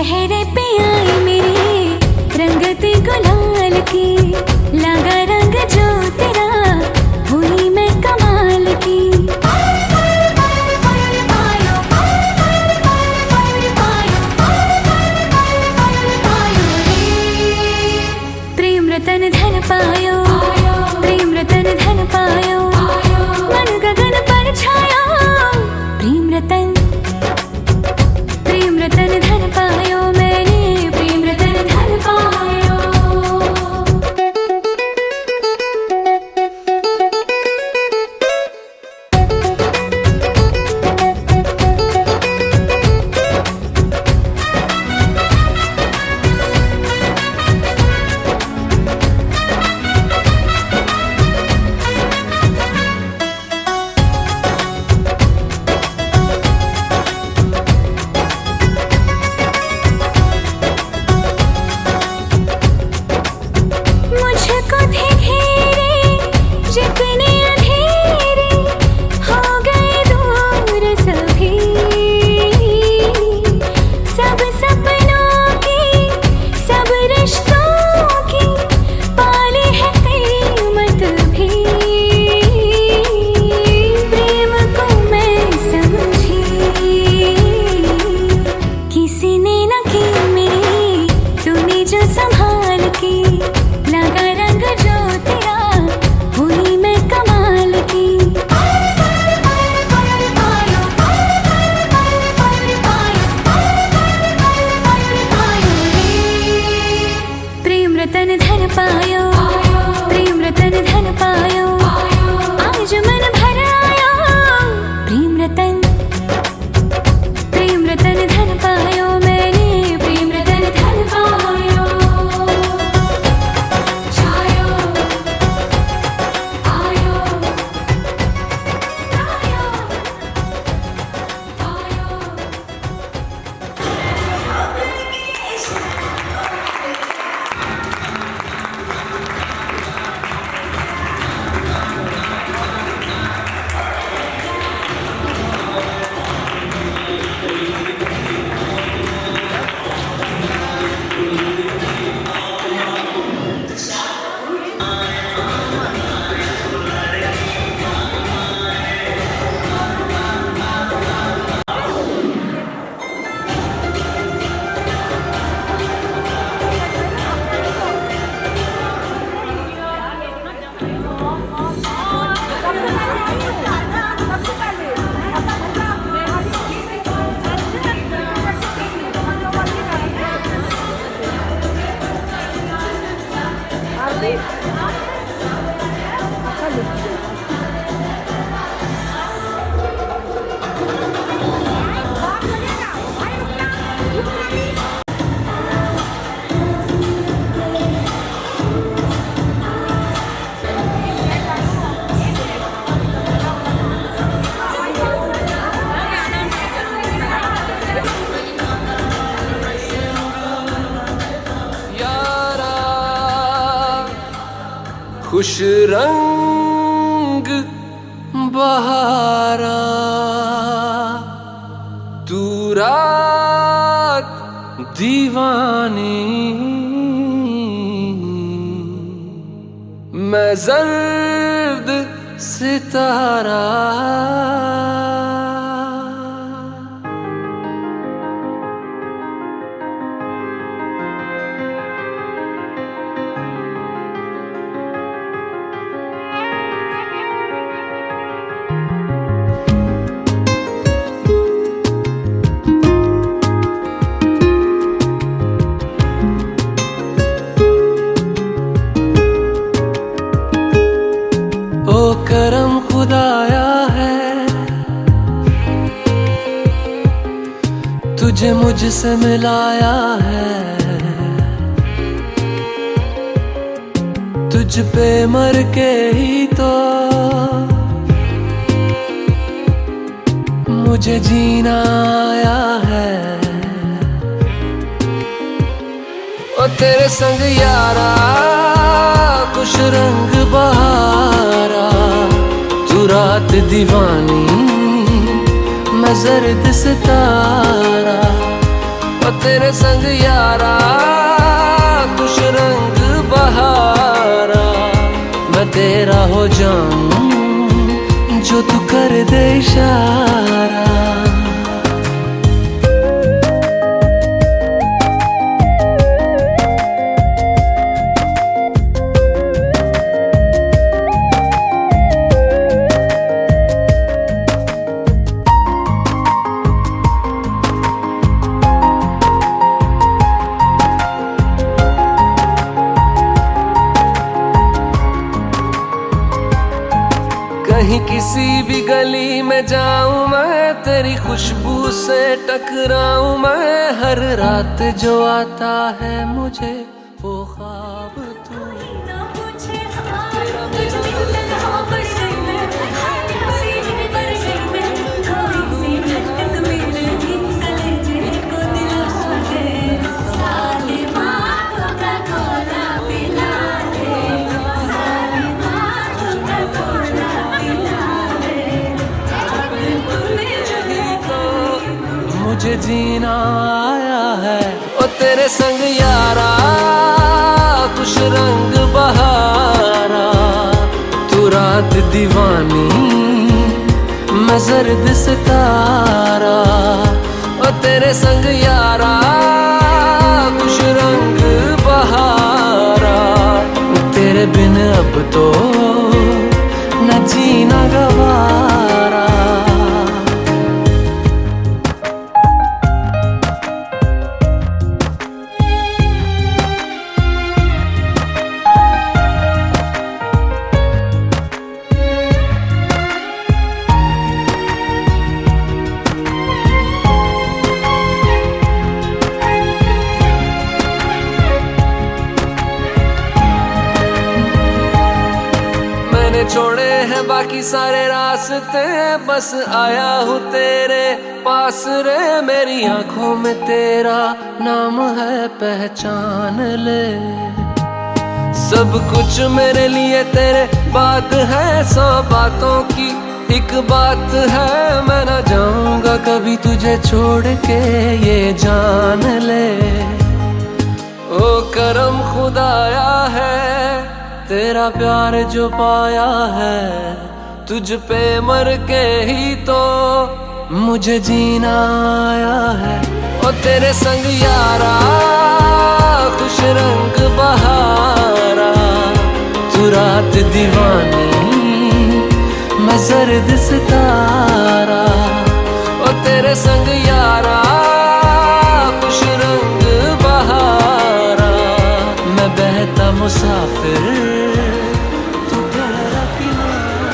चेहरे पे आई मेरे रंगत गुलाल की, लगा रंग जो तेरा हुई मैं कमाल की। प्रेम रतन धन पायो, प्रेम रतन धन पायो, मन गगन पर छाया। प्रेम रतन धन पायो, मैंने प्रेम रतन धन पायो। रतन धन पायो, प्रेम रतन धन पायो, आज मन भर आया। प्रेम रतन धन पायो, मैंने प्रेम रतन धन पायो। छायो आयो आयो आयो। खुश रंग बहारा, तू रात दीवानी, मैं जर्द सितारा। करम खुदाया है, तुझे मुझसे मिलाया है, तुझ पे मर के ही तो मुझे जीना आया है। ओ तेरे संग यारा खुश रंग बहारा, तू रात दीवानी मैं जर्द सितारा। ओ तेरे संग यारा खुश रंग बहारा, मैं तेरा हो जाऊं जो तू कर दे इशारा। कहीं किसी भी गली में जाऊं मैं, तेरी खुशबू से टकराऊं मैं, हर रात जो आता है मुझे वो ख्वाब तू। मुझे जीना आया है ओ तेरे संग यारा खुश रंग बहारा, तू रात दीवानी मैं जर्द सितारा। ओ तेरे संग यारा खुश रंग बहारा, तेरे बिन अब तो न जीना गवारा। छोड़े हैं बाकी सारे रास्ते, बस आया हूँ तेरे पास रे। मेरी आंखों में तेरा नाम है पहचान ले, सब कुछ मेरे लिए तेरे बात है। 100 बातों की एक बात है, मैं ना जाऊंगा कभी तुझे छोड़ के ये जान ले। ओ करम खुदाया है तेरा प्यार जो पाया है, तुझ पे मर के ही तो मुझे जीना आया है। ओ तेरे संग यारा खुश रंग बहारा, तू रात दीवानी मैं जर्द सितारा। ओ तेरे संग यारा खुश रंग बहारा, मैं बहता मुसाफिर तू गहरा किनारा।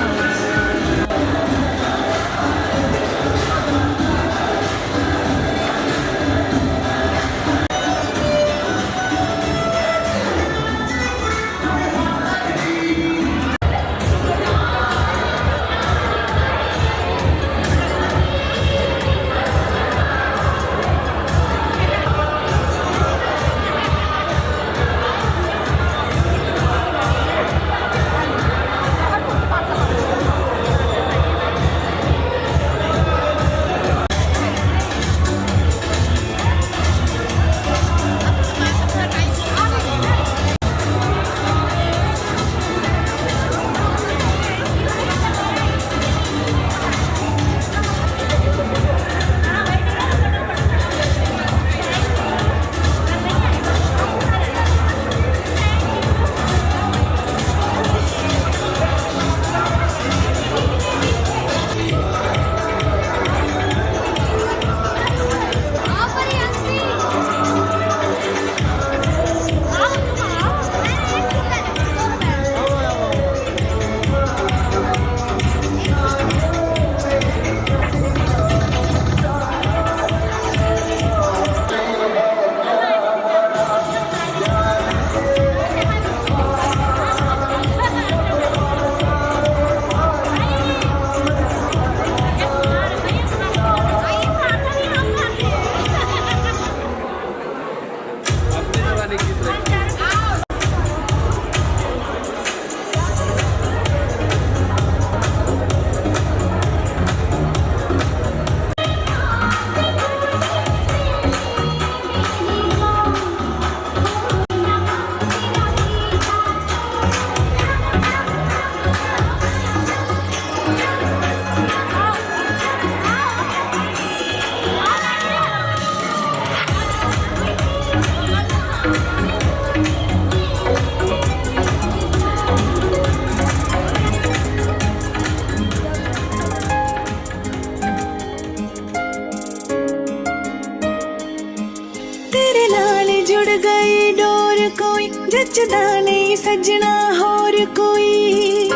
जुड़ गई डोर कोई जचदा नहीं सजना होर कोई,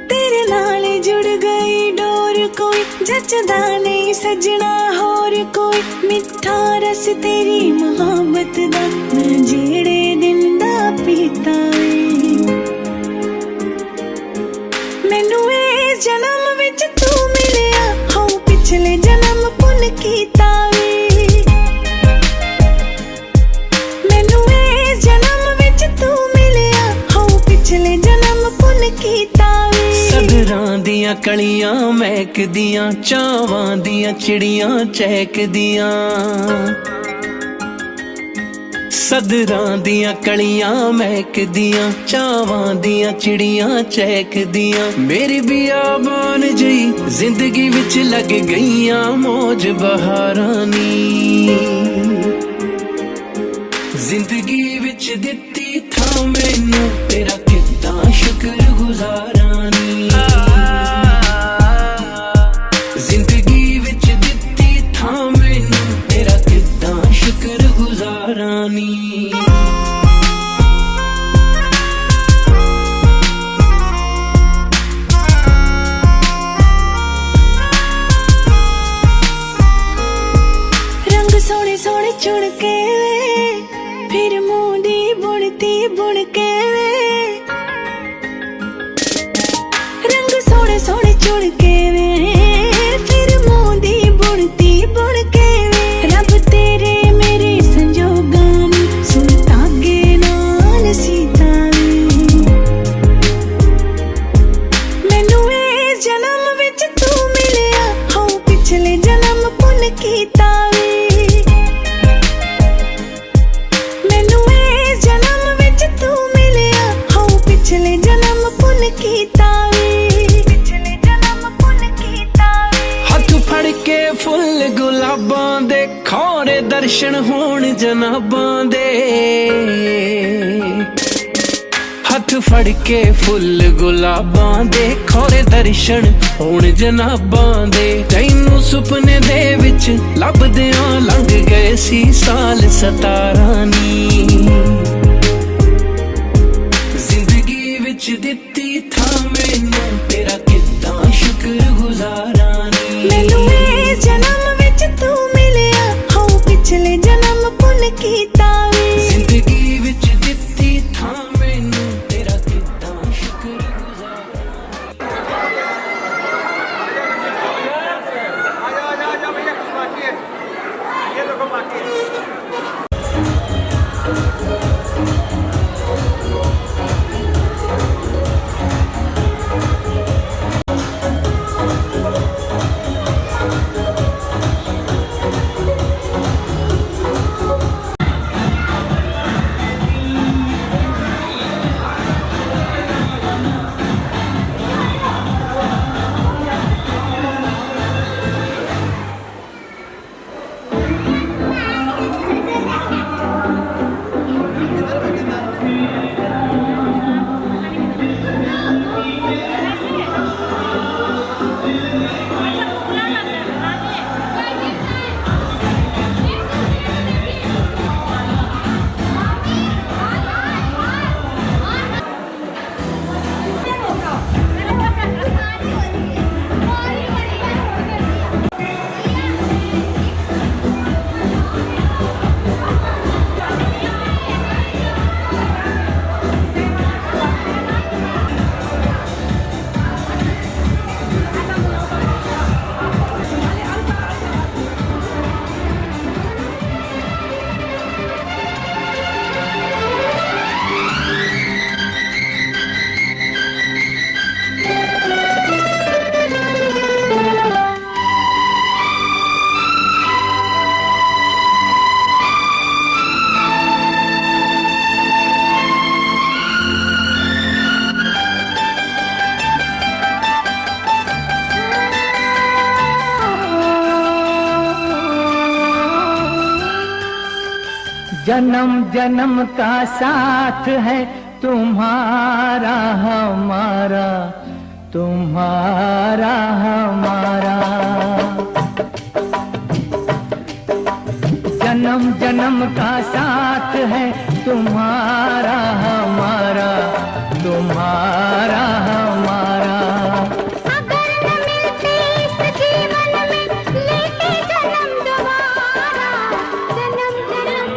तेरे नाल जुड़ गई डोर कोई जचदा नहीं सजना होर कोई। मिठा रस तेरी मोहब्बत दा मैं जेड़े दिन दा पीता वे, मैनू इस जन्म विच तू मिलिया हाँ पिछले जन्म पुन कीता वे, मैनू इस जन्म विच तू मिलिया हाँ पिछले जन्म पुन कीता वे। सदरां दियां कलियां महकदियां चावां दियां चिड़ियां चहकदियां, सदरां दियां कलियां महकदियां चावां दियां चिड़ियां चहकदियां। मेरी बियाबान जई जिंदगी विच लग गईयां मौज बहारां नी, जिंदगी विच दित्ती थां मैनू तेरा किद्दां शुक्र गुजारां नी, जिंदगी विच दित्ती थां मैनू तेरा किद्दां शुक्र गुजारां नी। रंग सोने सोने चुन के वे फिर मुंह दी बुनती बुन के वे, रंग सोने सोने चुन के वे फिर मुंह दी बुनती बुन के वे। रब तेरे मेरे संजोगां नू सुन धागे नाल सीता वे, मैनू इस जन्म विच तू मिलिया हाँ पिछले जन्म पुन कीता वे, मैनू इस जन्म विच तू मिलिया हाँ पिछले जन्म पुन कीता वे, पिछले जन्म पुन कीता वे। हथ फड़ के फुੱਲ गुलाबां दे खौरे दर्शन होण जनाबां दे, हथ फड़ के फुੱਲ गुलाबां दे खौरे दर्शन होण जनाबां दे। तैनू सुपने दे विच लभदियां लंघ गए सी साल 17 नी, जिंदगी विच दित्ती थां मैनू तेरा किद्दां शुक्र गुजारां नी। मैनू इस जन्म विच तू मिलिया हाँ पिछले जन्म पुन कीता वे, जिंदगी विच दित्ती थां मैनू तेरा किद्दां शुक्र गुजारां। आजा भैया कुछ बाकी है, ये देखो बाकी है। जन्म जन्म का साथ है तुम्हारा हमारा, तुम्हारा हमारा। जन्म जन्म जन्म का साथ है तुम्हारा हमारा, तुम्हारा हमारा। अगर न मिलते इस जीवन में लेते जन्म दोबारा, जन्म जन्म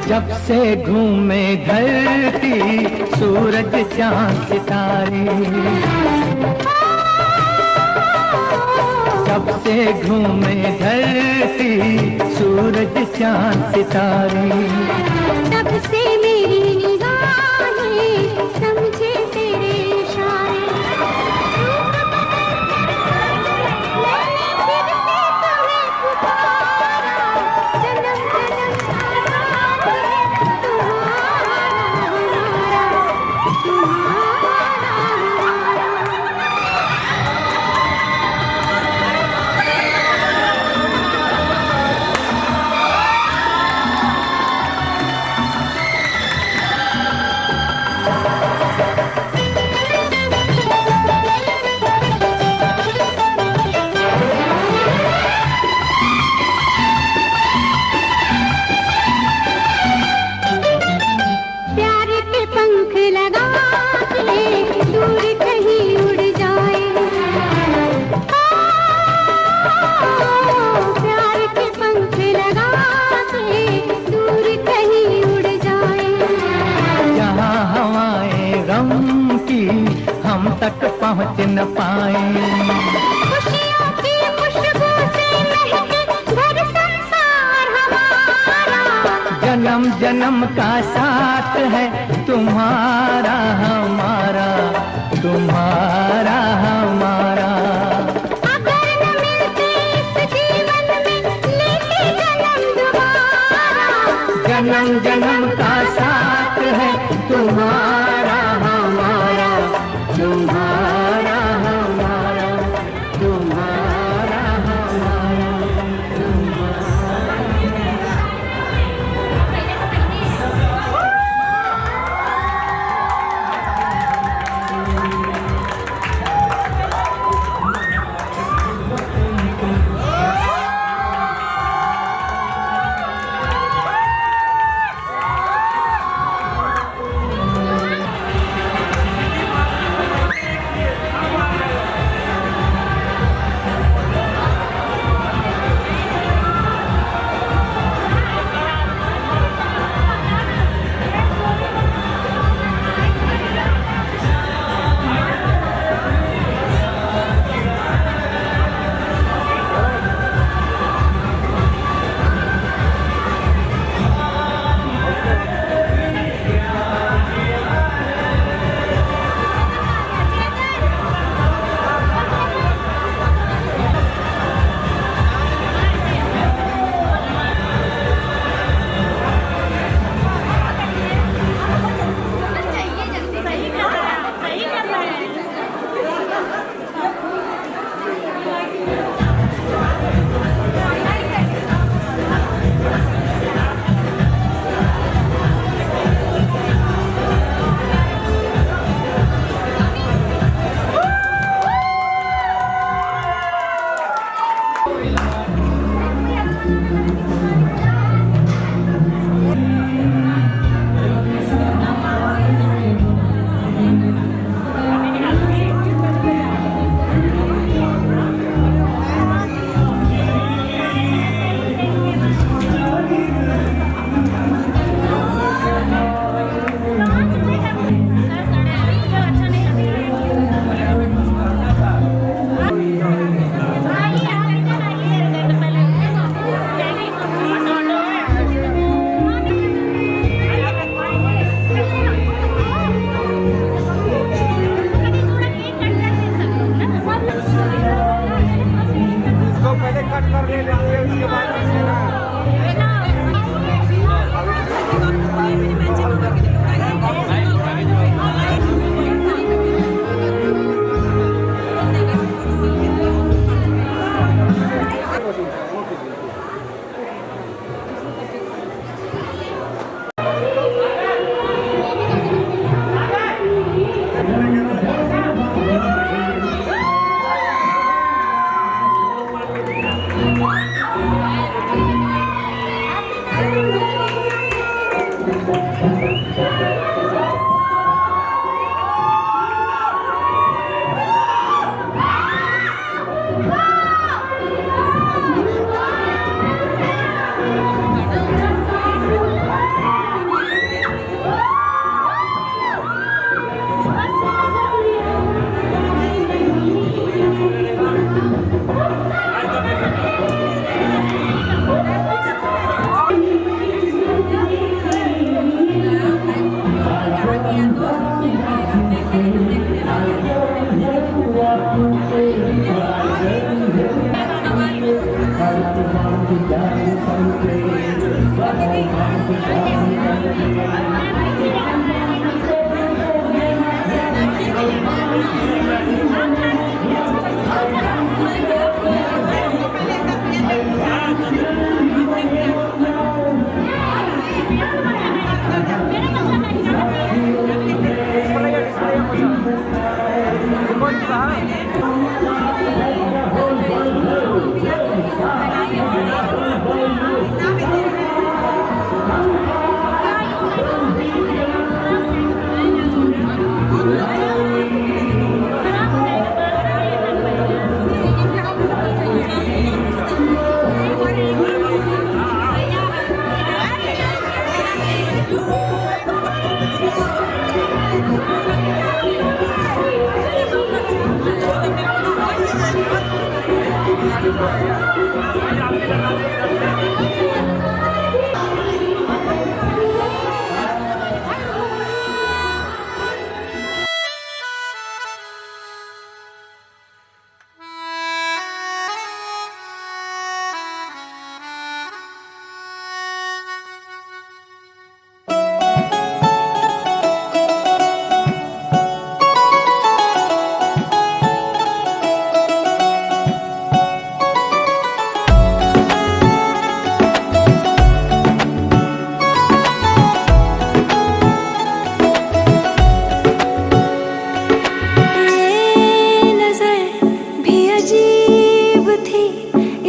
जब से घूमे धरती सूरज चांद सितारे, जब से घूमे धरती सूरज चांद सितारे, तब से मेरी निगाहें समझे तेरे इशारे। मैंने फिर से तुम्हें पुकारा, जन्म जन्म का साथ है तुम्हारा हमारा, तुम्हारा प्यार के पंख लगा के दूर कहीं उड़ जाए, प्यार के पंख लगा के दूर कहीं उड़ जाए। जहाँ हवाएं गम की हम तक पहुँच न पाए, खुशियों की खुशबू से महके घर संसार हमारा, जन्म जन्म का साथ है तुम्हारा हमारा, तुम्हारा हमारा। अगर न मिलते इस जीवन में लेते जन्म दोबारा, जन्म जन्म का साथ है तुम्हारा हमारा, तुम्हारा हमारा, तुम्हारा हमारा। उसके बाद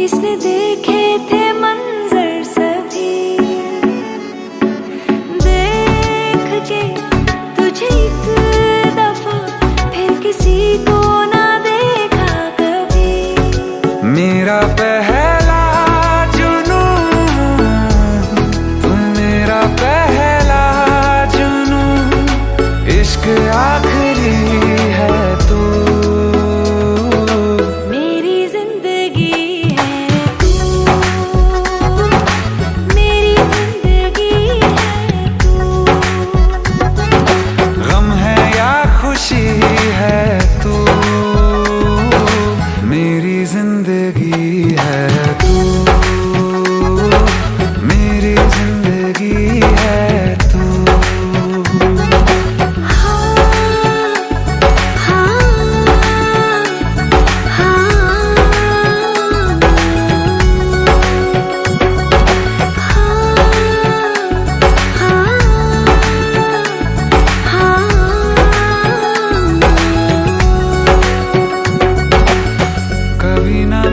इसने देखे थे मंजर सभी, देख के तुझे एक दफा फिर किसी को ना देखा कभी। मेरा पहला जुनून तुम, मेरा पहला जुनून, इश्क आखिरी है तू।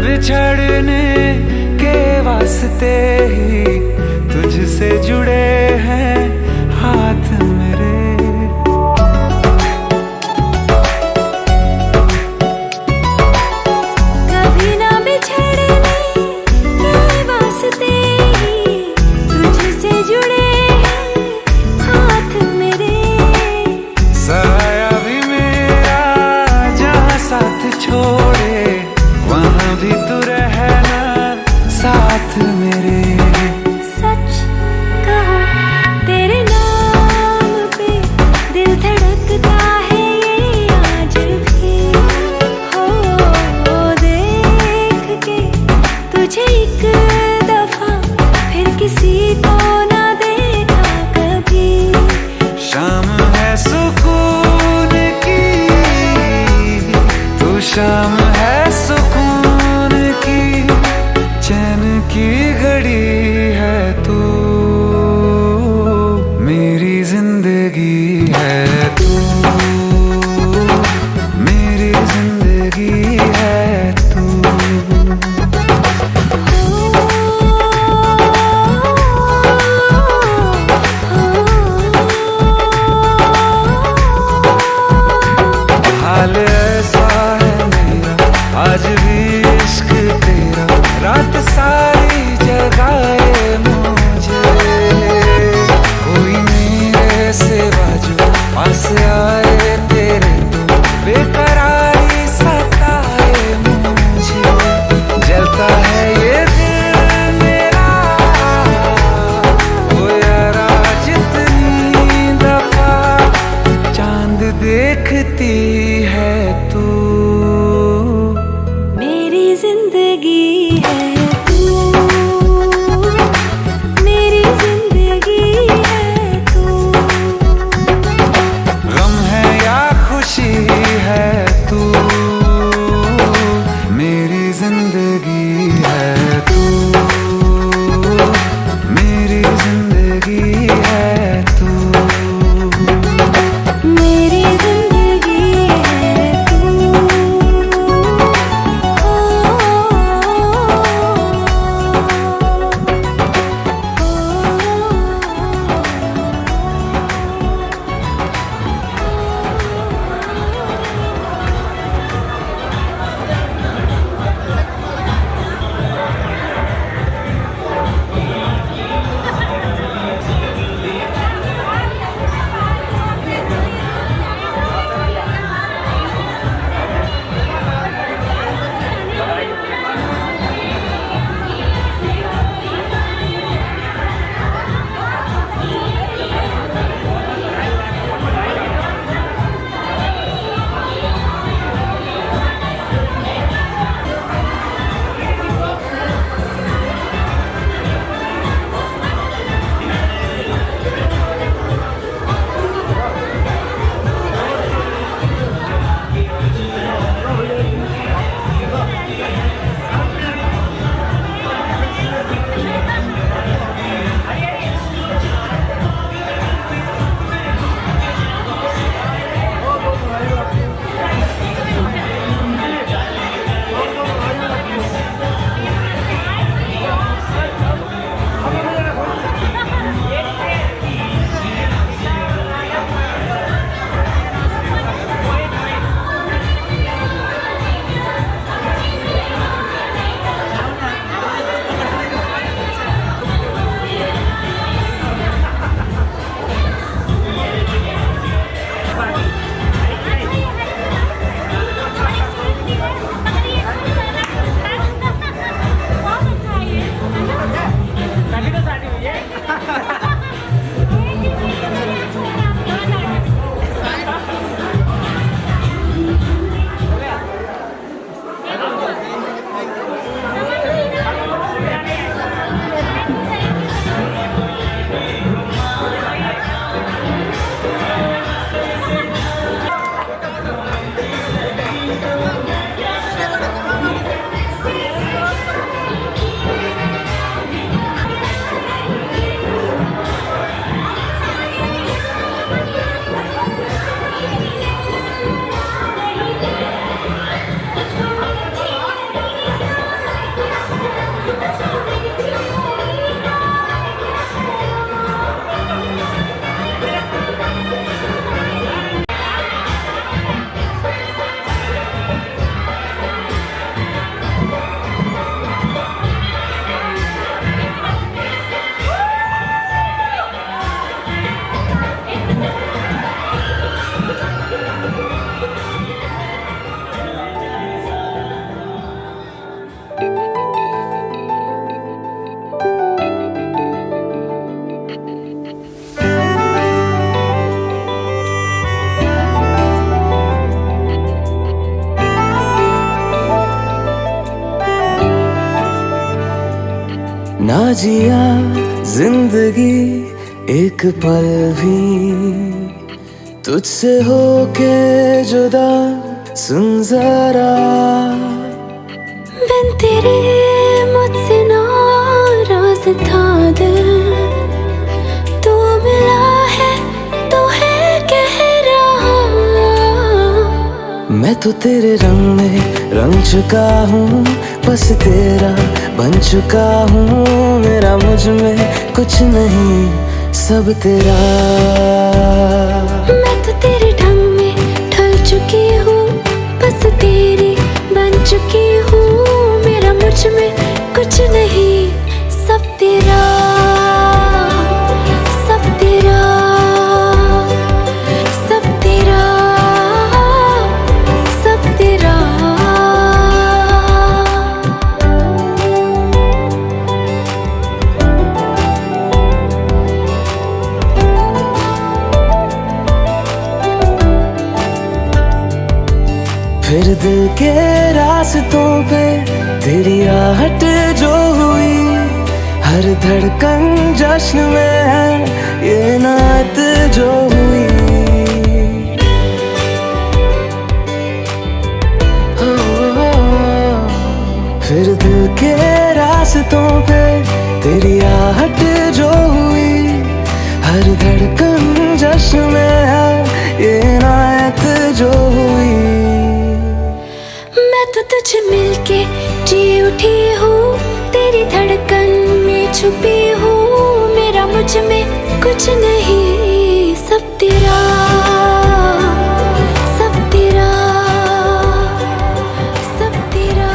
बिछड़ने के वास्ते ही तुझसे जुड़े हैं हाथ मेरे। कभी ना बिछड़ने के वास्ते ही तुझसे जुड़े हैं हाथ मेरे। साया भी मेरा जहाँ साथ छोड़े वहाँ भी तू रहना साथ मेरे। सच कहा की घड़ी है तू, मेरी जिंदगी है तू, मेरी जिंदगी है तू। हाल ऐसा है मेरा आज भी इश्क तेरा, रात सारी जगाए मुझे, कोई मेरे सिवा जो पास आए तेरे तो बेकरारी सताए मुझे। जलता है ये दिल मेरा ओ यारा, जितनी दफा चांद देखती है तू, मेरी जिंदगी है तू, मेरी जिंदगी है तू। गम है या खुशी है तू, मेरी जिंदगी है तू, मेरी जिंदगी है तू, मेरी जिंदगी है तू। ना जिया जिंदगी एक पल भी तुझसे होके जुदा, सुन जरा बिन तेरे मुझसे ना था दिल, तू मिला है तो है कह रहा। मैं तो तेरे रंग में रंग चुका हूँ, बस तेरा बन चुका हूँ। मेरा मुझ में कुछ नहीं, सब तेरा। मैं तो तेरे ढंग में ढल चुकी हूँ, बस तेरी बन चुकी हूँ। मेरा मुझ में कुछ नहीं, सब तेरा, सब तेरा, सब तेरा, सब तेरा। फिर दिल के रास्तों पे तेरी आहट जो हुई, हर धड़कन जश्न में है ये नात जो हुई। फिर दिल के रास्तों पे तेरी आहट जो हुई, हर धड़कन जश्न में है ये नात जो हुई। मैं तो तुझे मिलके जी उठी हूँ, तेरी धड़कन में छुपी हूँ। मेरा मुझ में कुछ नहीं, सब तेरा, सब तेरा, सब तेरा,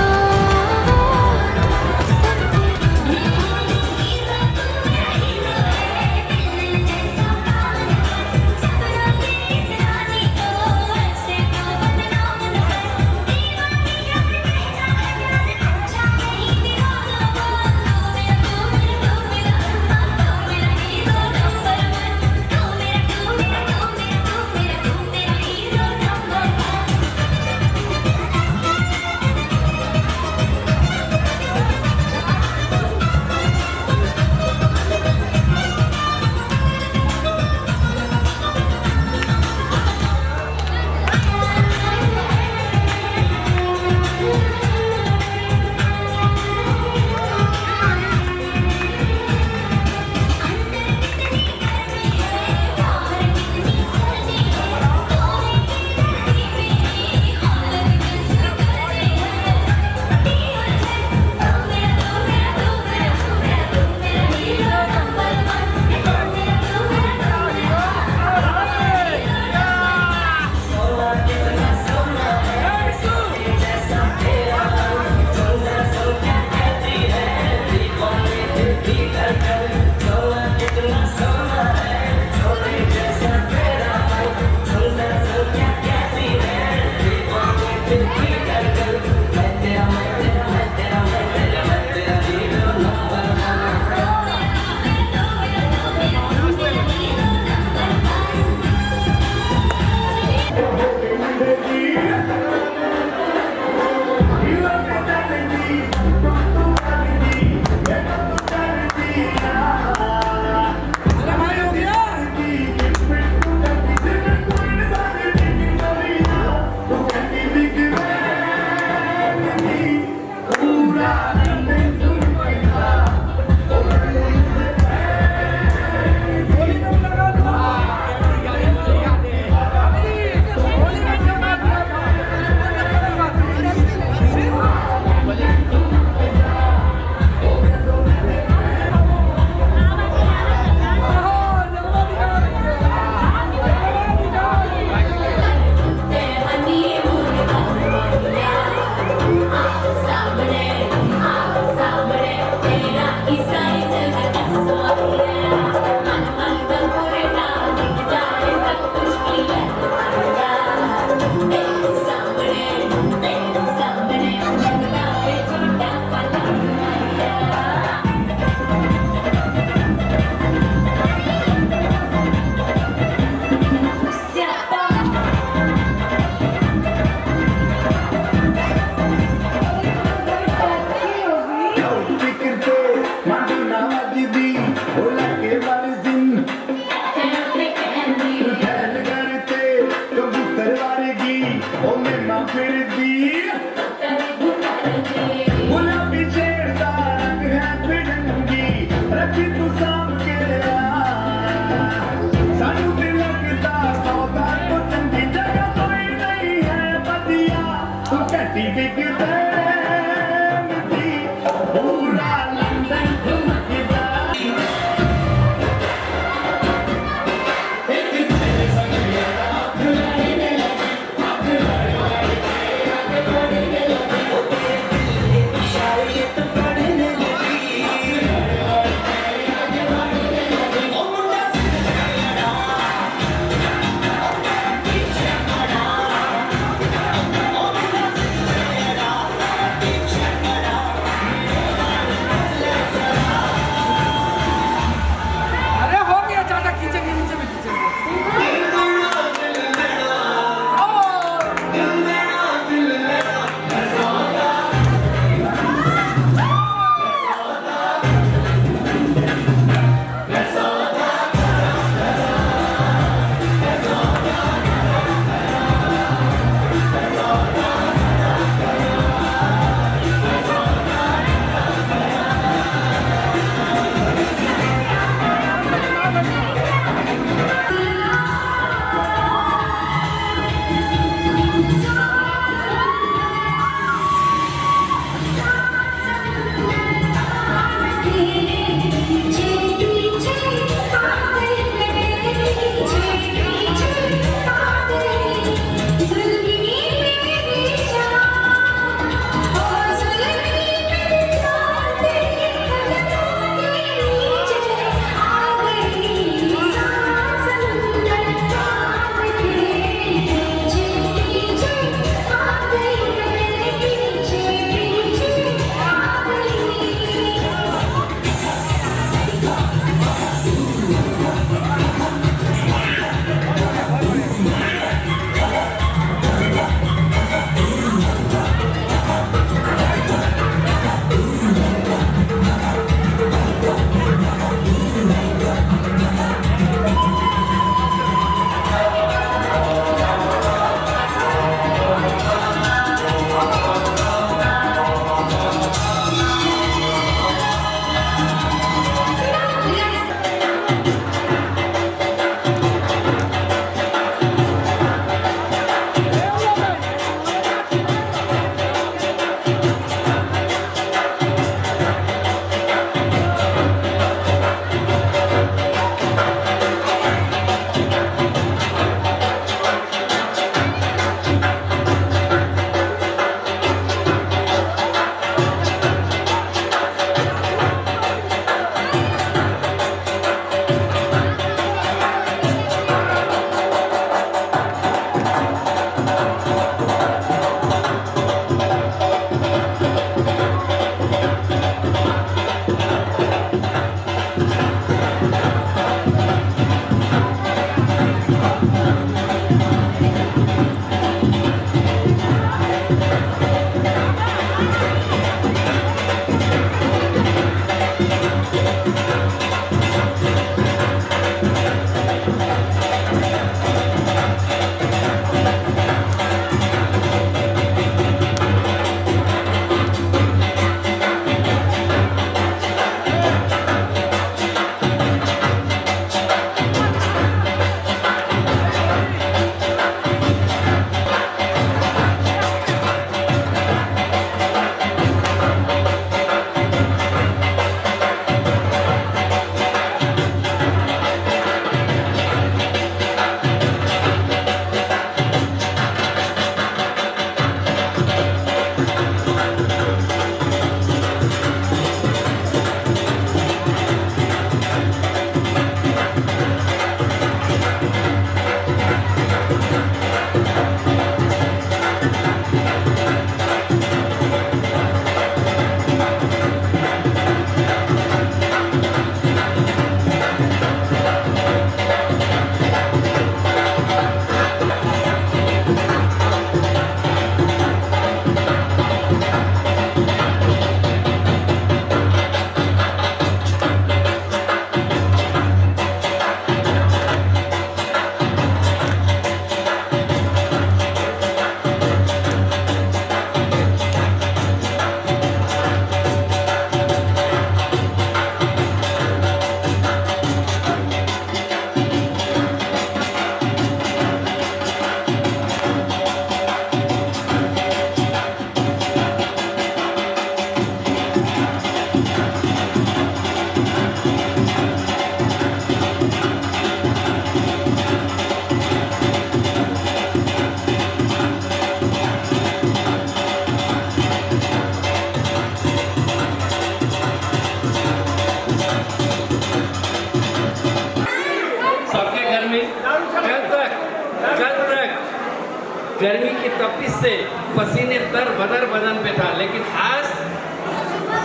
गर्मी की तपिश से पसीने तर बदर बदन पे था, लेकिन आज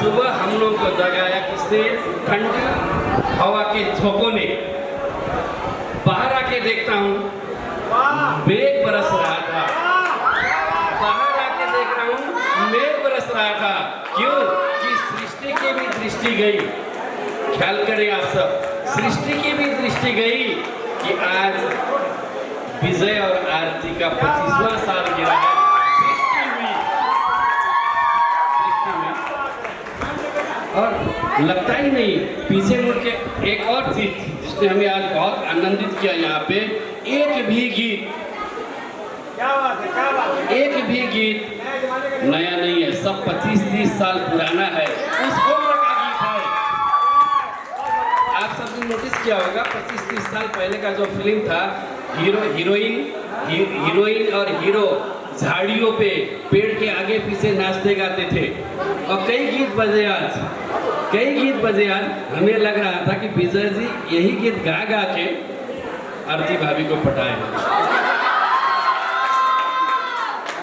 सुबह हम लोगों को जगाया किसने? ठंडी हवा के झोंकों ने। बाहर आके देखता हूँ मेघ बरस रहा था, बाहर आके देख रहा हूँ मेघ बरस रहा था। क्यों? कि सृष्टि की भी दृष्टि गई। ख्याल करें आप सब, सृष्टि की भी दृष्टि गई कि आज विजय और आरती का 25वां साल गिरा है। और लगता ही नहीं, पीछे मुड़ के एक और चीज जिसने हमें आज बहुत आनंदित किया, यहाँ पे एक भी गीत, क्या बात है, क्या बात है। एक भी गीत नया नहीं है, सब 25-30 साल पुराना है, उस उम्र का गीत है। आप सबने नोटिस किया होगा 25-30 साल पहले का जो फिल्म था, हीरोइन और हीरो झाड़ियों पे पेड़ के आगे पीछे नाचते गाते थे, और कई गीत बजे आज। हमें लग रहा था कि विजय जी यही गीत गा गा के आरती भाभी को पटाए।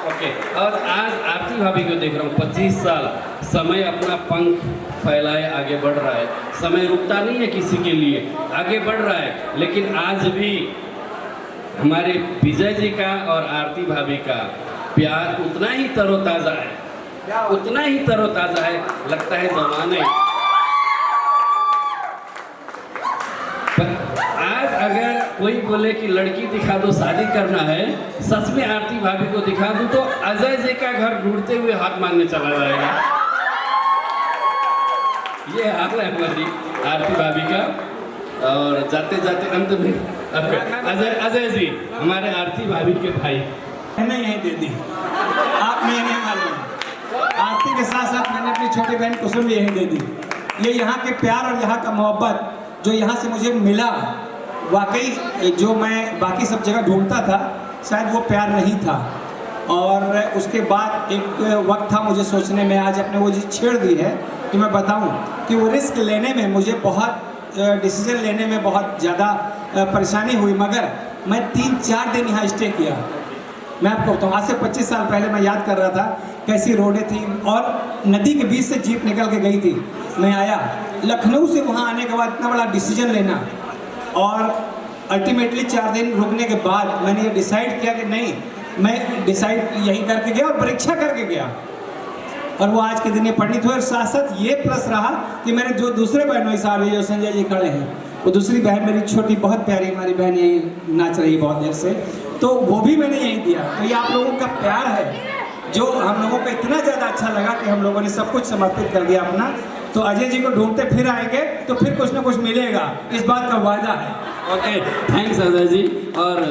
ओके, और आज आरती भाभी को देख रहा हूँ 25 साल, समय अपना पंख फैलाए आगे बढ़ रहा है। समय रुकता नहीं है किसी के लिए, आगे बढ़ रहा है। लेकिन आज भी हमारे विजय जी का और आरती भाभी का प्यार उतना ही तरोताज़ा है, उतना ही तरोताज़ा है, लगता है जमाने। आज अगर कोई बोले कि लड़की दिखा दो, शादी करना है, सच में आरती भाभी को दिखा दूं तो अजय जी का घर ढूंढते हुए हाथ मांगने चला जाएगा। ये हाल है हमारी आरती भाभी का। और जाते जाते अंत में अजय जी, हमारे आरती भाभी के भाई, मैंने यही दे दी, आप में नहीं मालूम। आरती के साथ साथ मैंने अपनी छोटी बहन कुसुम भी यही दे दी। ये यहाँ के प्यार और यहाँ का मोहब्बत जो यहाँ से मुझे मिला, वाकई जो मैं बाकी सब जगह ढूंढता था शायद वो प्यार नहीं था। और उसके बाद एक वक्त था मुझे सोचने में, आज अपने वो चीज़ छेड़ दी है कि मैं बताऊँ कि वो रिस्क लेने में मुझे बहुत, डिसीजन लेने में बहुत ज़्यादा परेशानी हुई, मगर मैं 3-4 दिन यहाँ स्टे किया। मैं आपको बताऊँ, आज से 25 साल पहले मैं याद कर रहा था कैसी रोडें थी, और नदी के बीच से जीप निकल के गई थी। मैं आया लखनऊ से, वहाँ आने के बाद इतना बड़ा डिसीजन लेना, और अल्टीमेटली 4 दिन रुकने के बाद मैंने ये डिसाइड किया कि नहीं, मैं डिसाइड यही करके गया और परीक्षा करके गया, और वो आज के दिन ये परिणित हुए। और साथ साथ ये प्लस रहा कि मेरे जो दूसरे बहनों साहब है, जो संजय जी खड़े हैं, वो दूसरी बहन मेरी छोटी, बहुत प्यारी हमारी बहन यही नाच रही है बहुत देर से, तो वो भी मैंने यही दिया। तो ये आप लोगों का प्यार है जो हम लोगों को इतना ज़्यादा अच्छा लगा कि हम लोगों ने सब कुछ समर्पित कर दिया अपना। तो अजय जी को ढूंढते फिर आएंगे तो फिर कुछ ना कुछ मिलेगा, इस बात का वादा है। Okay, thanks Ajay ji. और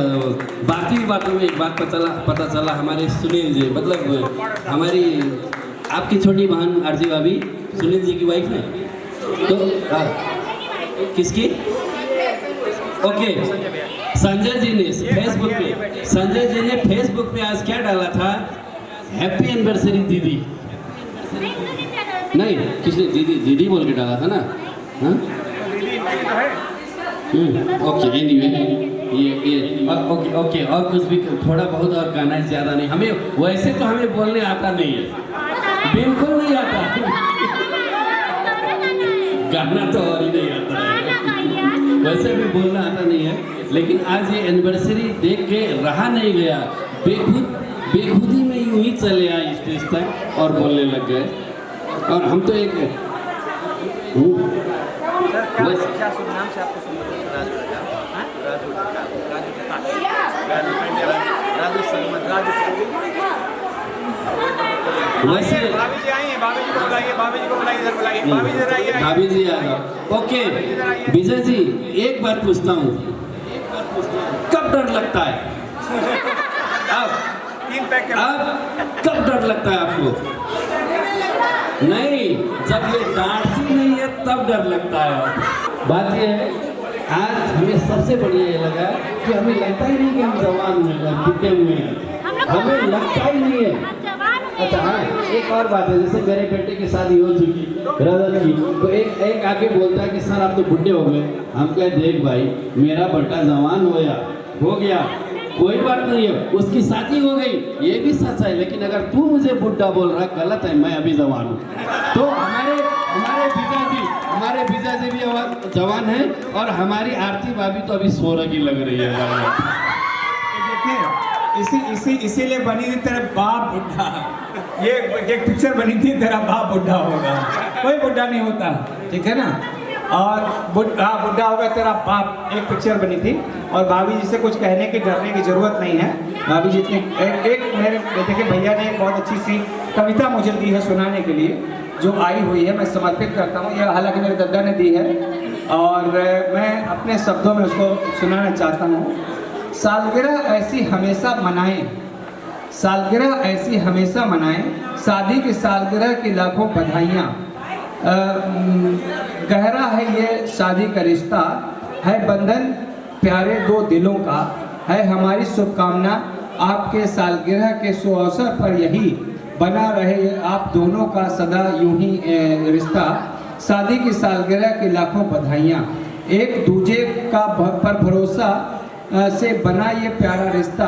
बाकी बातों में एक बात पता चला हमारे सुनील जी, मतलब हमारी आपकी छोटी बहन आरती भाभी सुनील जी की वाइफ है, तो किसकी? ओके, संजय जी ने फेसबुक पे आज क्या डाला था? हैप्पी एनिवर्सरी दीदी। नहीं, किसने? दीदी बोल के डाला था ना? हाँ, ओके, एनीवे ये ओके, और कुछ भी थोड़ा बहुत और गाना है, ज़्यादा नहीं। हमें वैसे तो हमें बोलने आता नहीं है, बिल्कुल नहीं आता, गाना तो और ही नहीं आता है, वैसे भी बोलना आता नहीं है। लेकिन आज ये एनिवर्सरी देख के रहा नहीं गया, बेखुदी में यूं ही चले आए स्टेज तक और बोलने लग गए। और हम तो एक वैसे भाभी जी आई हैं, भाभी जी को बुलाइए, भाभी जी को बुलाइए, इधर बुलाइए, भाभी जी इधर आइए। भाभी जी आ जाओ। ओके विजय जी, एक बात पूछता हूँ, कब डर लगता है? अब कब डर लगता है आपको? नहीं, जब ये डांटती नहीं है तब डर लगता है। बात ये है, आज हमें सबसे बढ़िया ये लगा कि हमें लगता ही नहीं कि हम जवान हुए, बुढ़े हुए हैं, हमें लगता ही नहीं है। अच्छा हाँ, एक और बात है, जैसे मेरे बेटे की शादी हो चुकी रजत की, तो एक आके बोलता है कि सर आप तो बुढ़े हो गए। हम कहे देख भाई, मेरा बेटा जवान हो गया, कोई बात नहीं है, उसकी शादी हो गई, ये भी सच है। लेकिन अगर तू मुझे बुढ़ा बोल रहा है, गलत है, मैं अभी जवान हूँ। तो हमारे पिताजी भी जवान है, और हमारी आरती भाभी तो अभी 16 की लग रही है। देखिए, इसीलिए बनी थी तेरा बाप बुढ़ा। ये एक पिक्चर बनी थी, तेरा बाप बुढ़ा होगा। कोई बुढ़ा नहीं होता, ठीक है ना। और बुढ़ा होगा तेरा बाप, एक पिक्चर बनी थी। और भाभी जी से कुछ कहने की, डरने की जरूरत नहीं है। भाभी जी ने एक मेरे देखिए भैया ने एक बहुत अच्छी सी कविता मुझे दी है सुनाने के लिए, जो आई हुई है, मैं समर्पित करता हूँ। यह हालांकि मेरे दादा ने दी है, और मैं अपने शब्दों में उसको सुनाना चाहता हूँ। सालगिरह ऐसी हमेशा मनाएं, सालगिरह ऐसी हमेशा मनाएं, शादी की सालगिरह की लाखों बधाइयाँ। गहरा है ये शादी का रिश्ता, है बंधन प्यारे दो दिलों का, है हमारी शुभकामना आपके सालगिरह के सुअवसर पर यही बना रहे आप दोनों का सदा यूं ही रिश्ता। शादी की सालगिरह की लाखों बधाइयाँ, एक दूजे का पर भरोसा से बना ये प्यारा रिश्ता,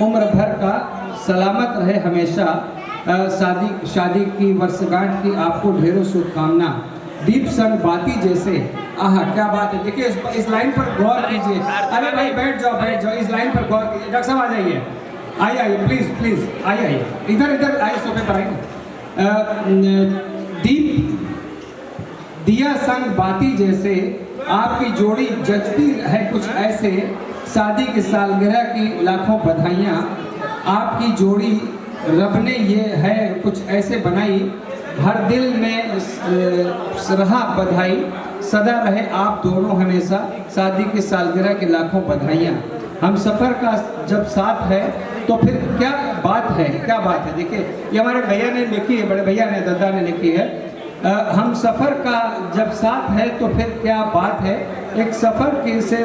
उम्र भर का सलामत रहे हमेशा। शादी की वर्षगांठ की आपको ढेरों शुभकामना, दीप संग बाती जैसे। आहा, क्या बात है। देखिए इस लाइन पर गौर कीजिए। अरे भाई बैठ जाओ, इस लाइन पर गौर कीजिए। डॉक्टर साहब आ जाइए, आइए प्लीज आइए, इधर आइए, सोफे पर आइए। दिया संग बाती जैसे आपकी जोड़ी जचती है कुछ ऐसे, शादी की सालगिरह की लाखों बधाइयाँ। आपकी जोड़ी रब ने ये है कुछ ऐसे बनाई, हर दिल में रहा बधाई, सदा रहे आप दोनों हमेशा, शादी की सालगिरह की लाखों बधाइयाँ। हम सफ़र का जब साथ है तो फिर क्या बात है, क्या बात है। देखिए ये हमारे भैया ने लिखी है, बड़े भैया ने, दादा ने लिखी है। हम सफ़र का जब साथ है तो फिर क्या बात है। एक सफ़र की से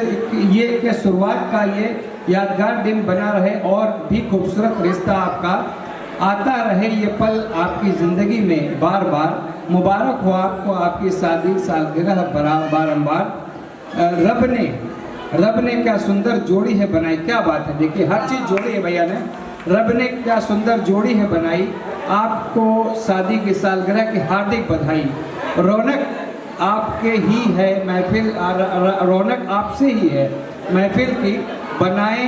ये के शुरुआत का ये यादगार दिन बना रहे, और भी खूबसूरत रिश्ता आपका आता रहे ये पल आपकी ज़िंदगी में बार बार। मुबारक हो आपको आपकी शादी सालगिरह बारंबार। रब ने क्या सुंदर जोड़ी है बनाई, क्या बात है। देखिए हर चीज़ जोड़ी है भैया ने। रब ने क्या सुंदर जोड़ी है बनाई, आपको शादी की सालगिरह की हार्दिक बधाई। रौनक आपके ही है महफिल, रौनक आपसे ही है महफिल की, बनाए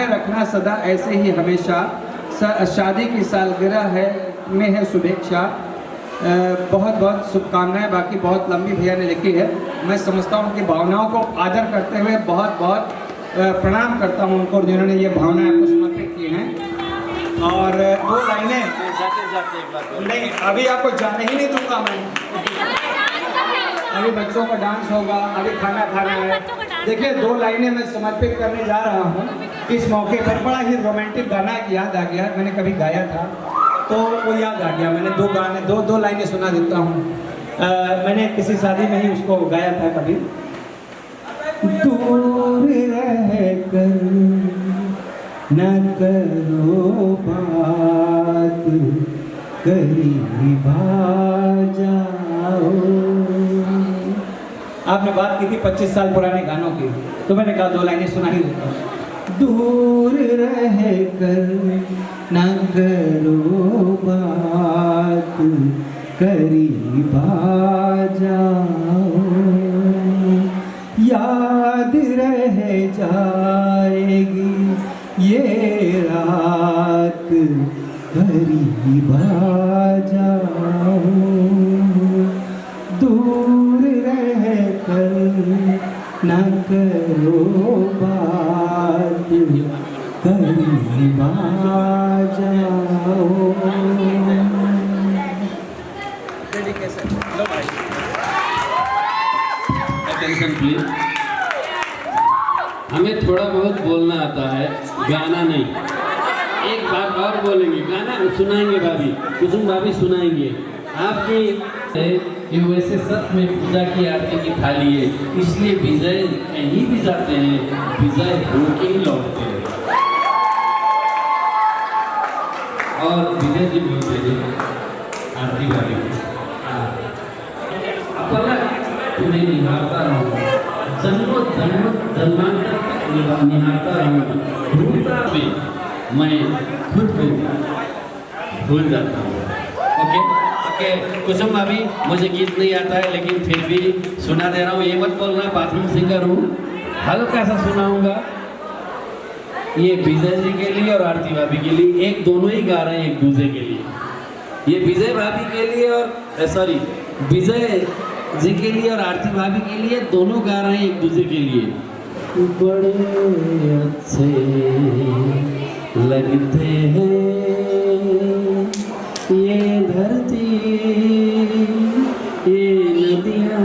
रखना सदा ऐसे ही हमेशा। शादी की सालगिरह है में है शुभेच्छा, बहुत बहुत शुभकामनाएं। बाकी बहुत लंबी भैया ने लिखी है। मैं समझता हूँ उनकी भावनाओं को आदर करते हुए बहुत बहुत प्रणाम करता हूँ उनको, जिन्होंने ये भावनाएं आपको समर्पित की हैं। और वो लाइनें नहीं, अभी आपको जाने ही नहीं दूंगा मैं। अभी बच्चों का डांस होगा, अभी खाना खाना है। देखिए 2 लाइनें मैं समर्पित करने जा रहा हूँ इस मौके पर। बड़ा ही रोमांटिक गाना याद आ गया, मैंने कभी गाया था तो वो याद आ गया। मैंने 2 लाइनें सुना देता हूँ। मैंने किसी शादी में ही उसको गाया था कभी। दूर रह कर न करो बात, करीब आ जाओ। आपने बात की थी 25 साल पुराने गानों की, तो मैंने कहा 2 लाइनें सुना ही देता हूँ। दूर रह कर न करो बात, करीब आ जाओ। याद रह जाएगी ये रात, करीब आ जाओ। दूर रह कर न करो बात, करीब आ जाओ। Attention please. हमें थोड़ा बहुत बोलना आता है, गाना नहीं। एक बात और बोलेंगे, गाना सुनाएंगे भाभी, कुसुम भाभी सुनाएंगे आपकी। कि वैसे सच में पूजा की आरती की थाली है, इसलिए विजय कहीं भी जाते हैं, विजय होके ही लौटते हैं। और विजय जी बोलते हैं आरती वाली, तुम्हें निहारता रहूं जन्मों जन्मांतर तक निहारता रहूंगा, ढूंढता भी मैं खुद को भूल जाता हूँ। ओके, कुसुम भाभी, मुझे गीत नहीं आता है लेकिन फिर भी सुना दे रहा हूँ। ये मत बोलना बाथरूम सिंगर हूँ, हल्का सा सुनाऊंगा। ये विजय जी के लिए और आरती भाभी के लिए, एक दोनों ही गा रहे हैं एक दूसरे के लिए। ये विजय भाभी के लिए और सॉरी विजय जी के लिए और आरती भाभी के लिए, दोनों गा रहे हैं एक दूसरे के लिए। बड़े अच्छे लगते हैं ये धरती ये नदियाँ।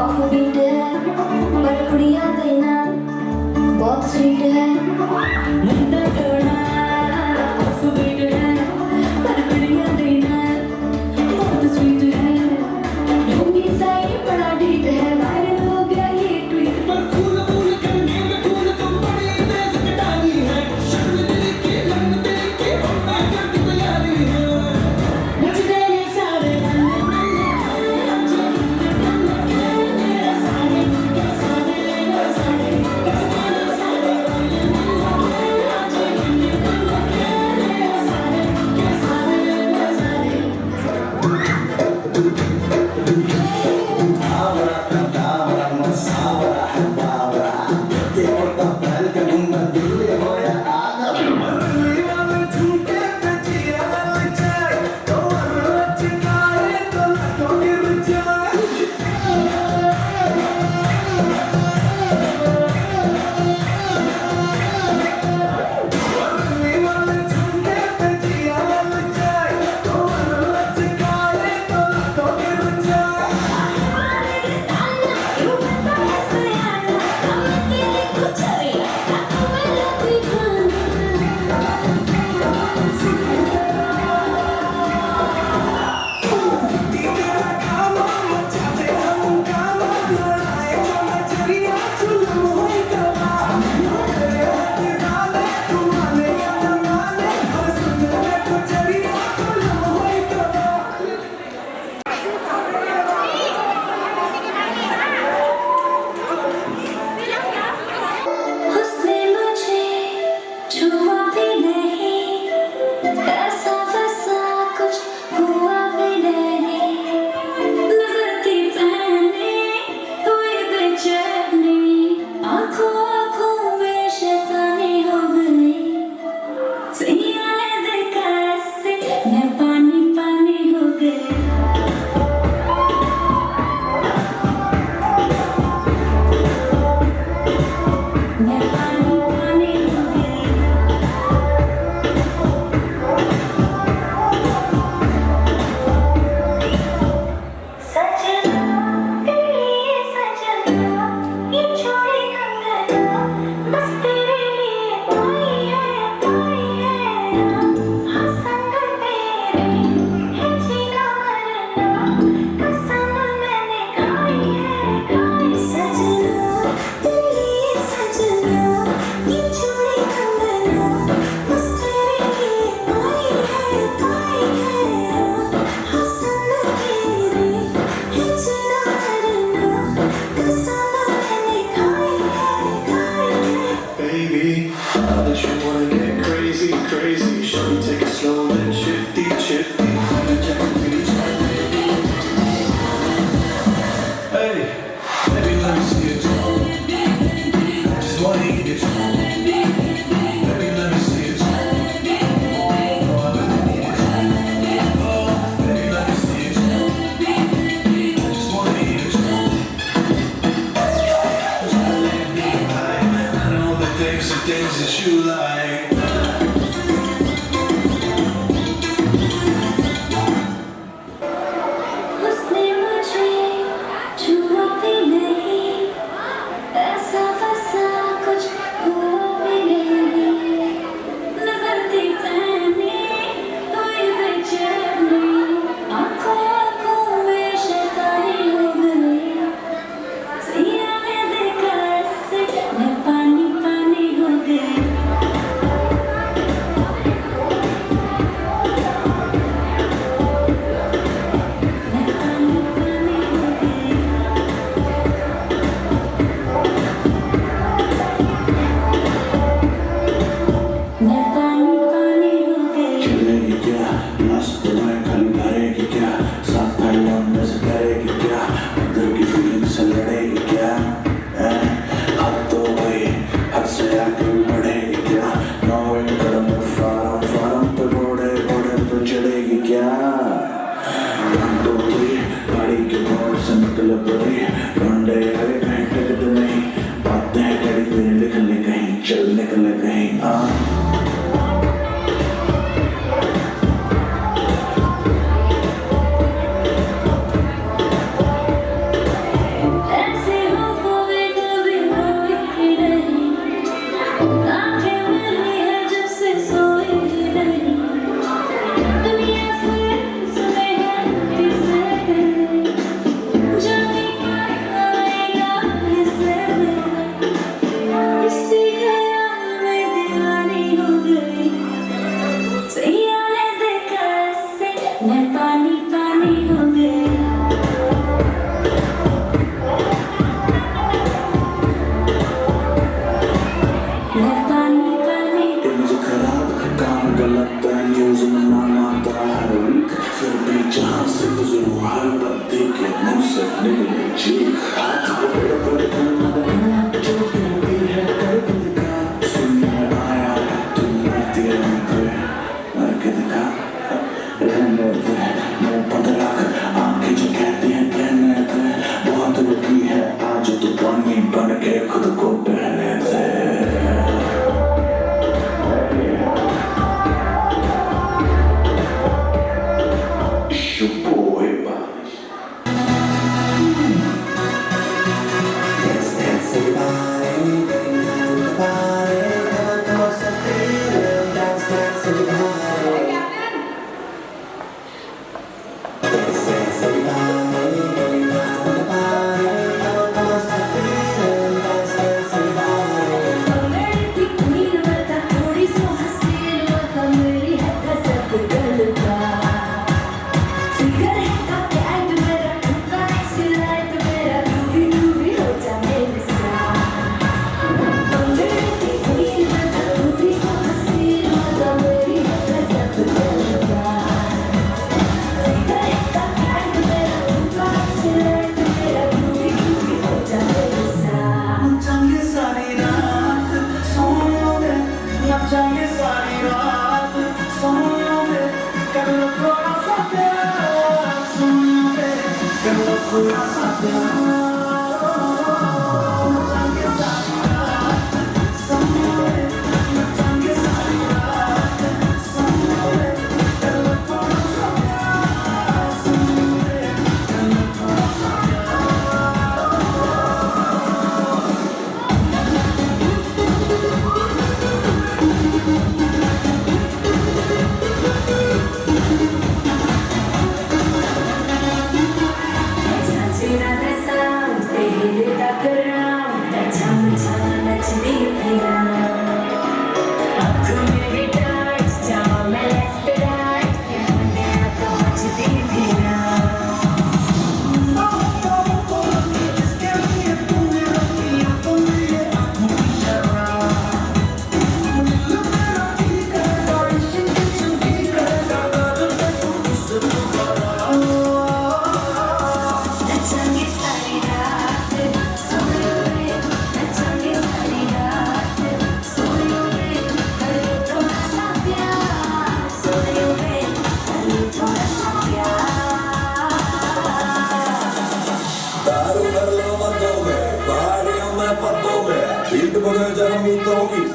ऑफ बीट है पर कुड़िया देना बहुत स्वीट है। मुंडा थोड़ा ऑफ बीट है पर कुड़िया देना बहुत स्वीट है। ढूंढी साइड बड़ा डीट है, वायरल हो गया ये ट्वीट। पर फूल फूल करने में फूल तुम बड़ी तेज कटानी है। शर्म दिल के लंग दिल के होना करती तैयारी है। नच देने सारे things that you like. उसने मुझे छुआ भी नहीं, ऐसा वैसा कुछ हुआ भी नहीं। नजर थी पहनी हुई बेचैनी, आंखों आंखों में शैतानी हो गई। सिया ने देखा ऐसे मैं पानी पानी हो गई।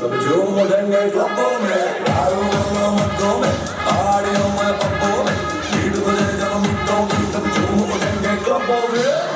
सब झूम उठेंगे क्लबों में, दारू वालों मक्कों में, पहाड़ियों में पब्बों में, भीड़ बजे जब मिट्टों की सब झूम उठेंगे क्लबों में।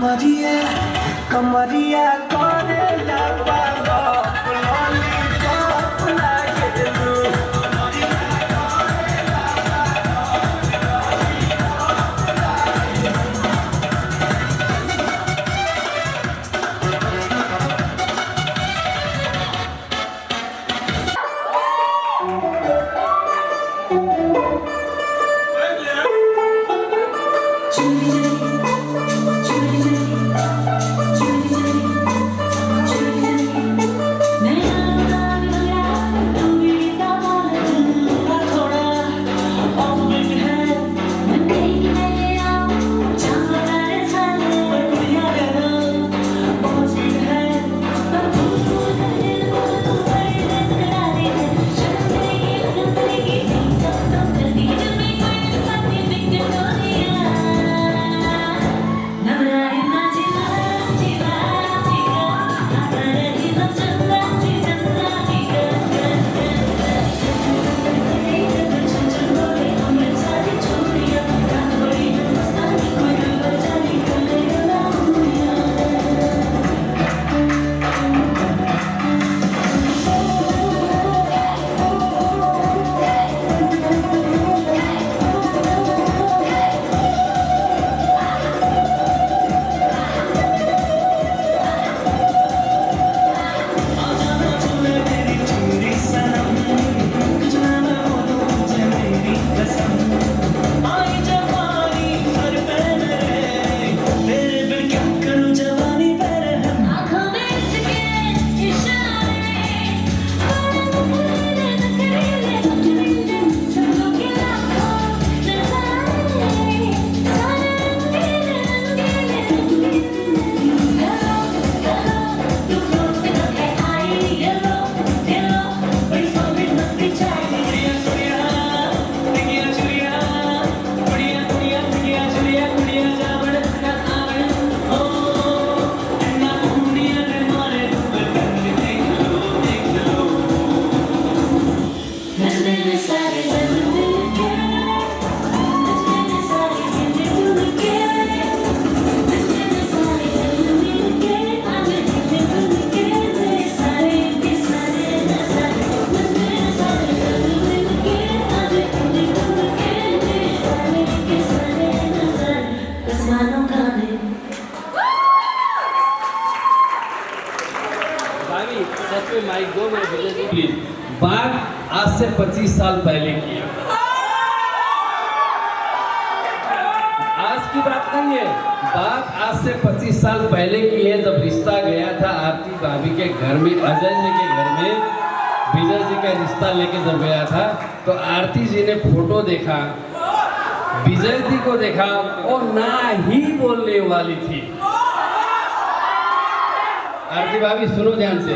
कमरिया कमरिया करे लबा लॉलीपॉप लागे लू बात आज से 25 साल पहले की है। आज की बात नहीं है, बात आज से 25 साल पहले की है, जब रिश्ता गया था आरती भाभी के घर में, अजय जी के घर में विजय जी का रिश्ता लेके जब गया था तो आरती जी ने फोटो देखा, विजय जी को देखा और ना ही बोलने वाली थी। आरती भाभी सुनो ध्यान से,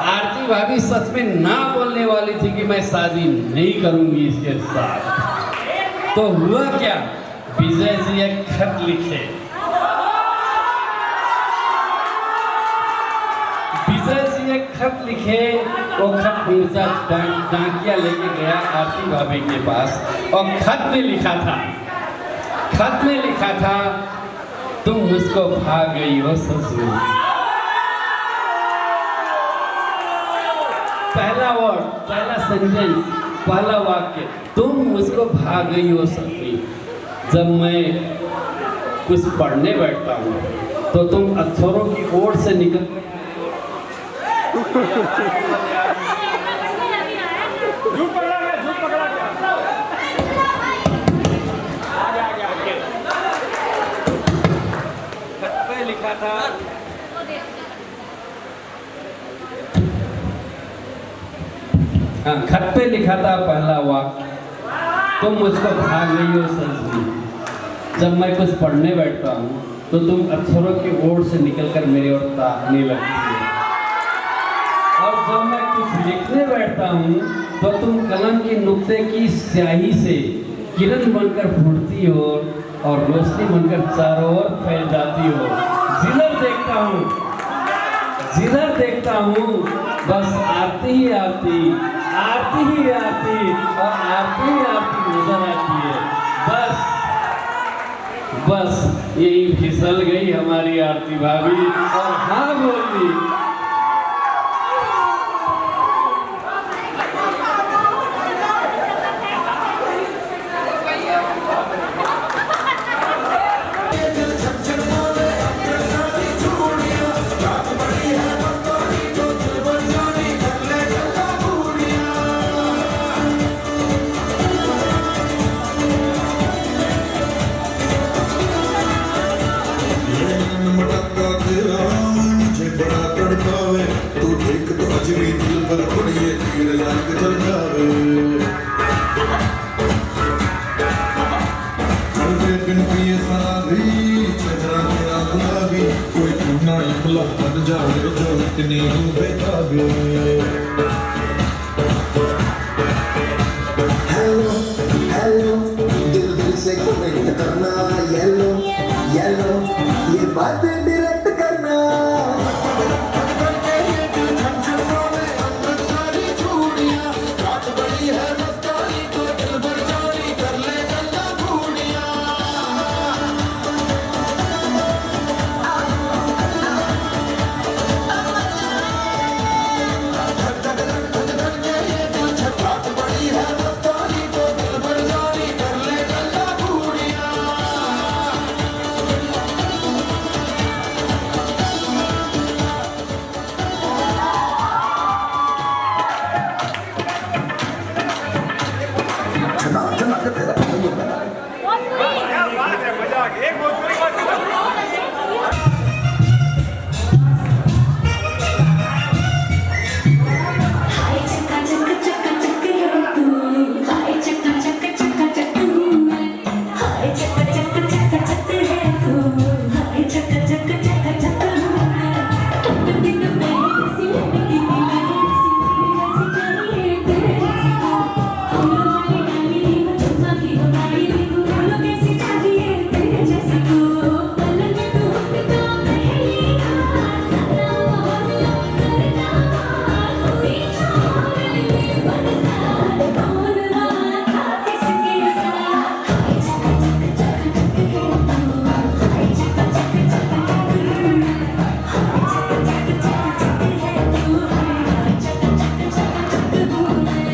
आरती भाभी सच में ना बोलने वाली थी कि मैं शादी नहीं करूंगी इसके साथ। तो हुआ क्या, विजय जी एक खत लिखे, विजय जी एक खत लिखे, वो खत मिर्जा डाकिया लेके गया आरती भाभी के पास और खत में लिखा था, खत में लिखा था, तुम मुझको भाग गई हो ससुर। पहला वर्ड, पहला सेंटेंस, पहला वाक्य, तुम मुझको भाग गई हो ससुर। जब मैं कुछ पढ़ने बैठता हूँ तो तुम अक्षरों की ओर से निकल खत पे लिखा था, खत पे लिखा था पहला वाक्य, तुम मुझको भाग गई हो ससुर। जब मैं कुछ पढ़ने बैठता हूँ तो तुम अक्षरों की ओर से निकलकर मेरी ओर ताकने लगती हो, और जब मैं कुछ लिखने बैठता हूँ तो तुम कलम की नुक्ते की स्याही से किरण बनकर फूटती हो और रोशनी बनकर चारों ओर फैल जाती हो। जिधर देखता हूँ, जिधर देखता हूँ बस आरती ही आरती, आरती ही आरती और आरती ही आरती नजर आती है। बस बस यही फिसल गई हमारी आरती भाभी और हाँ बोल दी। मटका तेरा मुझे बड़ा तड़पावे, तू देख तो आज भी दिल पर पड़िए तीर लाग चल जावे। हल्के बिन पिए सारी चेहरा तेरा गुलाबी, कोई चुना इमला बन जावे जो इतनी हूँ बेताबी। हेलो हेलो दिल दिल से कमेंट करना, येलो येलो ये बातें डायरेक्ट करना। हाय चक्का चक्का चक्का चक्क है तू, हाय चक्का चक्का चक्का चक्क हूँ मैं। हाय चक्का चक्का चक्का चक्क है तू, हाय चक्का चक्का चक्का चक्क हूँ मैं। तुम दिन में किसी लड़की की जैसी चाहिए तेरे जैसी को। फूलों वाली डाली दी हो, चुम्मा की हो गाड़ी दी हो, बोलो कैसी चाहिए तेरे जैसी को। पलक में तू हुक्का पहलिया, सारा माहौल करना कोई छोड़ बरसात कौन माथा किसके साथ। हाय चक्का चक्का चक्का चक्क है तू, हाय चक्का चक्का चक्का चक्क हूँ मैं। हाय चक्का चक्का चक्का चक्क है तू, हाय चक्का चक्का चक्का चक्क हूँ मैं।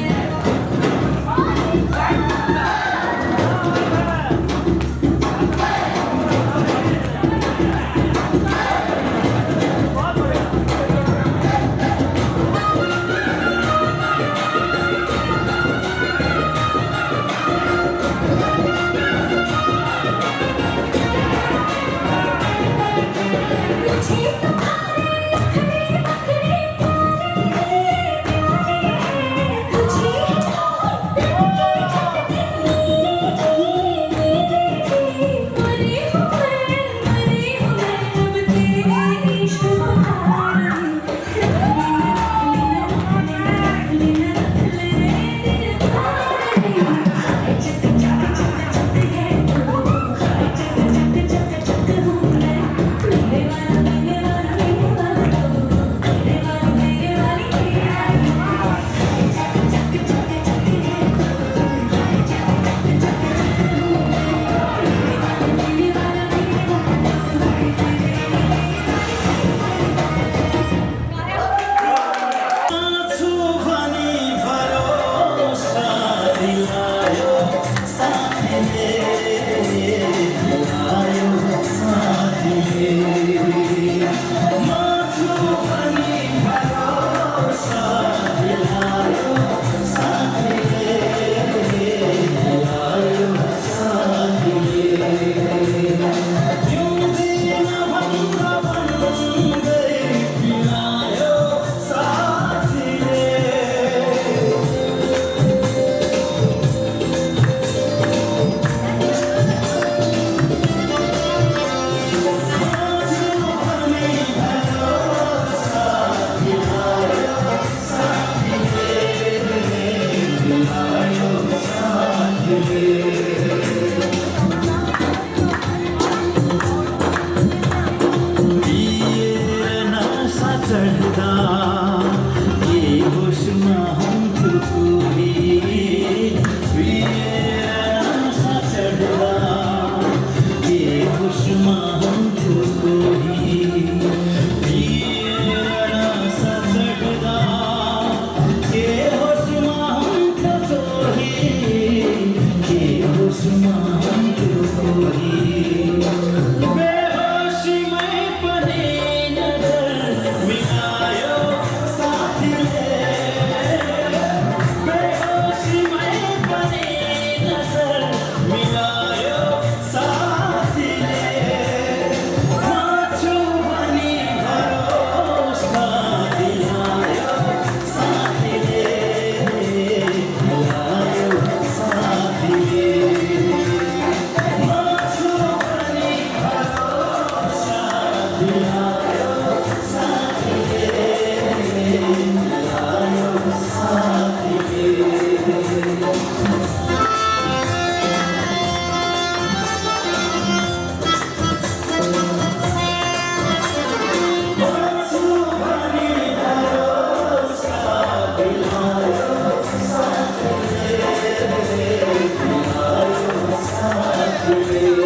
मुझे तुम्हारे नखरे नखरे प्यारे प्यारे, मुझे लड़के चटके मेरे मरी हूँ मैं अब तेरे इश्क बुखार में। रख लेना दिल हाय चक्का चक्का चक्का चक्क है तू, हाय चक्का चक्का चक्का चक्क हूँ मैं। मेरे वाला मेरे वाला मेरे वाला तू, मेरे वाला मेरे वाली तेरा ही। हाय चक्का चक्का चक्का चक्क है तू, हाय चक्का चक्का चक्का चक्क हूँ मैं। मेरे वाला मेरे वाला मेरे वाला तू, हाय तेरे में